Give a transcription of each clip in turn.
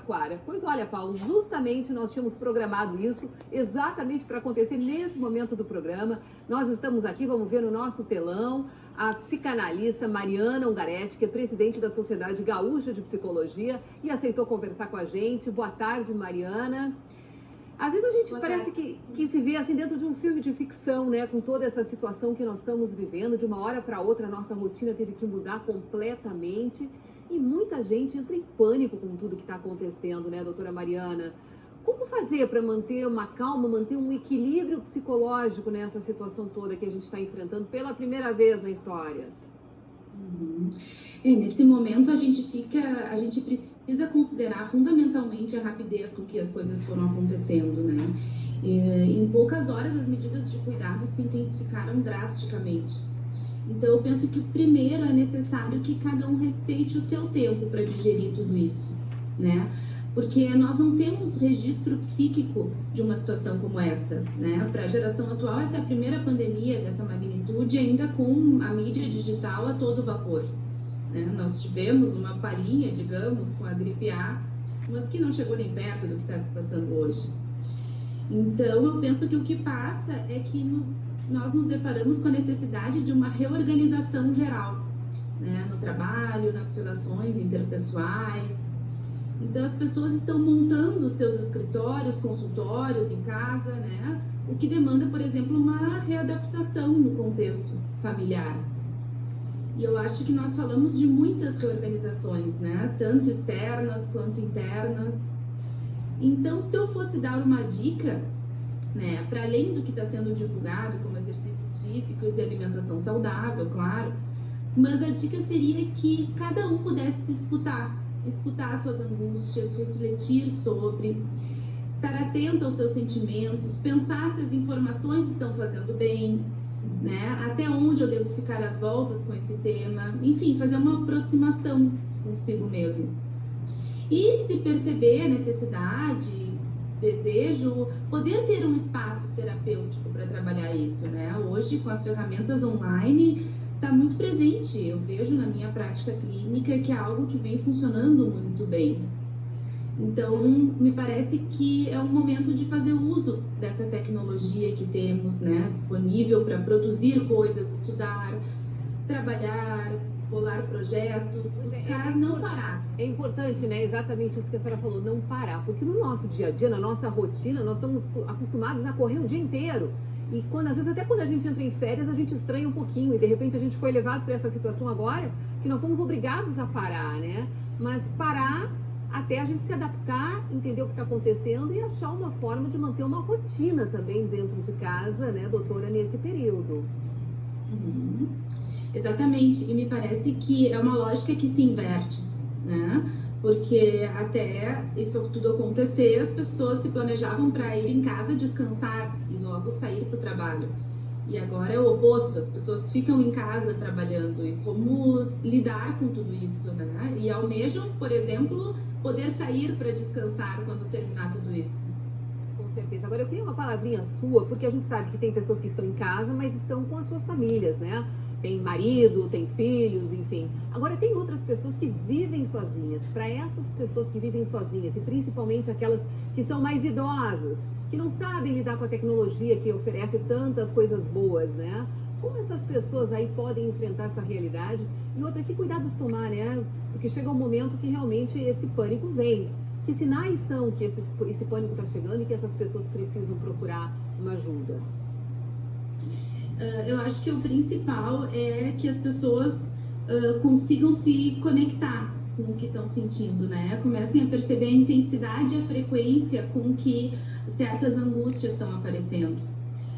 Araraquara. Pois olha, Paulo, justamente nós tínhamos programado isso exatamente para acontecer nesse momento do programa. Nós estamos aqui, vamos ver no nosso telão, a psicanalista Mariana Ungaretti, que é presidente da Sociedade Gaúcha de Psicologia e aceitou conversar com a gente. Boa tarde, Mariana. Às vezes a gente parece que se vê assim dentro de um filme de ficção, né? Com toda essa situação que nós estamos vivendo, de uma hora para outra a nossa rotina teve que mudar completamente e muita gente entra em pânico com tudo que está acontecendo, né, doutora Mariana? Como fazer para manter uma calma, manter um equilíbrio psicológico nessa situação toda que a gente está enfrentando pela primeira vez na história? Nesse momento a gente precisa considerar fundamentalmente a rapidez com que as coisas foram acontecendo, né? Em poucas horas as medidas de cuidado se intensificaram drasticamente. Então eu penso que primeiro é necessário que cada um respeite o seu tempo para digerir tudo isso, né? Porque nós não temos registro psíquico de uma situação como essa, né? Para a geração atual, essa é a primeira pandemia dessa magnitude, ainda com a mídia digital a todo vapor, né? Nós tivemos uma palhinha, digamos, com a gripe A, mas que não chegou nem perto do que está se passando hoje. Então, eu penso que o que passa é que nós nos deparamos com a necessidade de uma reorganização geral, né? No trabalho, nas relações interpessoais. Então, as pessoas estão montando seus escritórios, consultórios em casa, né? O que demanda, por exemplo, uma readaptação no contexto familiar. E eu acho que nós falamos de muitas reorganizações, né? Tanto externas quanto internas. Então, se eu fosse dar uma dica, né, para além do que está sendo divulgado, como exercícios físicos e alimentação saudável, claro, mas a dica seria que cada um pudesse se escutar suas angústias, refletir sobre, estar atento aos seus sentimentos, pensar se as informações estão fazendo bem, né? Até onde eu devo ficar às voltas com esse tema, enfim, fazer uma aproximação consigo mesmo. E se perceber a necessidade, desejo, poder ter um espaço terapêutico para trabalhar isso, né? Hoje, com as ferramentas online, está muito presente. Eu vejo na minha prática clínica que é algo que vem funcionando muito bem. Então, me parece que é um momento de fazer uso dessa tecnologia que temos, né, disponível para produzir coisas, estudar, trabalhar, bolar projetos, buscar não parar. É importante, né, exatamente isso que a senhora falou, não parar, porque no nosso dia a dia, na nossa rotina, nós estamos acostumados a correr o dia inteiro. E às vezes até quando a gente entra em férias, a gente estranha um pouquinho e de repente a gente foi levado para essa situação agora que nós somos obrigados a parar, né? Mas parar até a gente se adaptar, entender o que está acontecendo e achar uma forma de manter uma rotina também dentro de casa, né, doutora, nesse período. Exatamente, e me parece que é uma lógica que se inverte, né? Porque até isso tudo acontecer, as pessoas se planejavam para ir em casa descansar e logo sair para o trabalho. E agora é o oposto, as pessoas ficam em casa trabalhando. E como lidar com tudo isso, né? E almejam, por exemplo, poder sair para descansar quando terminar tudo isso. Com certeza. Agora eu queria uma palavrinha sua, porque a gente sabe que tem pessoas que estão em casa, mas estão com as suas famílias, né? Tem marido, tem filhos, enfim. Agora, tem outras pessoas que vivem sozinhas. Para essas pessoas que vivem sozinhas, e principalmente aquelas que são mais idosas, que não sabem lidar com a tecnologia que oferece tantas coisas boas, né? Como essas pessoas aí podem enfrentar essa realidade? E outra, que cuidados tomar, né? Porque chega um momento que realmente esse pânico vem. Que sinais são que esse pânico está chegando e que essas pessoas precisam procurar uma ajuda? Eu acho que o principal é que as pessoas consigam se conectar com o que estão sentindo, né? Comecem a perceber a intensidade e a frequência com que certas angústias estão aparecendo.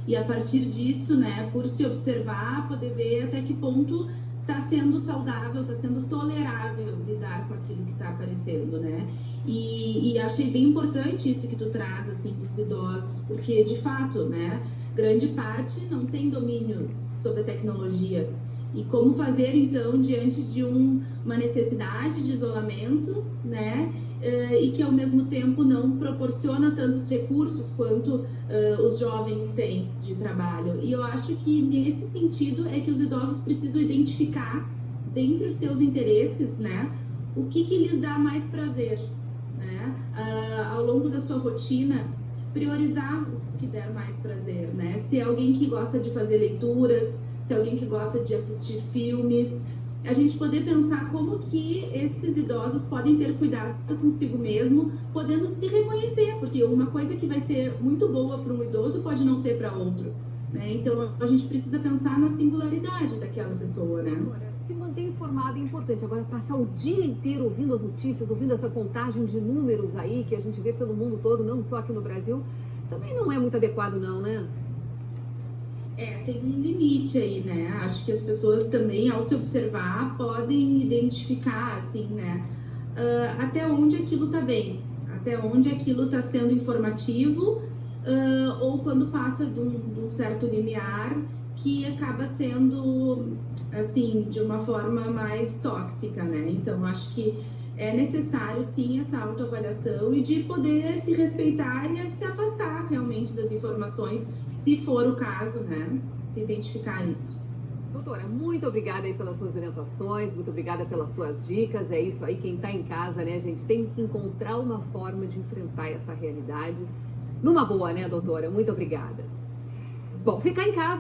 E a partir disso, né, por se observar, poder ver até que ponto está sendo saudável, está sendo tolerável lidar com aquilo que está aparecendo, né? E achei bem importante isso que tu traz, assim, dos idosos, porque, de fato, né, grande parte não tem domínio sobre a tecnologia. E como fazer, então, diante de uma necessidade de isolamento, né, e que, ao mesmo tempo, não proporciona tantos recursos quanto os jovens têm de trabalho. E eu acho que, nesse sentido, é que os idosos precisam identificar, dentre os seus interesses, né, o que lhes dá mais prazer, né? da sua rotina, priorizar o que der mais prazer, né? Se é alguém que gosta de fazer leituras, se é alguém que gosta de assistir filmes, a gente poder pensar como que esses idosos podem ter cuidado consigo mesmo, podendo se reconhecer, porque uma coisa que vai ser muito boa para um idoso pode não ser para outro, né? Então, a gente precisa pensar na singularidade daquela pessoa, né? Se manter informado é importante. Agora, passar o dia inteiro ouvindo as notícias, ouvindo essa contagem de números aí que a gente vê pelo mundo todo, não só aqui no Brasil, também não é muito adequado não, né? Tem um limite aí, né? Acho que as pessoas também, ao se observar, podem identificar, assim, né? Até onde aquilo tá bem, até onde aquilo tá sendo informativo, ou quando passa de um certo limiar que acaba sendo, assim, de uma forma mais tóxica, né? Então, acho que é necessário, sim, essa autoavaliação e de poder se respeitar e se afastar realmente das informações, se for o caso, né? Se identificar isso. Doutora, muito obrigada aí pelas suas orientações, muito obrigada pelas suas dicas. É isso aí, quem está em casa, né, gente, tem que encontrar uma forma de enfrentar essa realidade numa boa, né, doutora? Muito obrigada. Bom, ficar em casa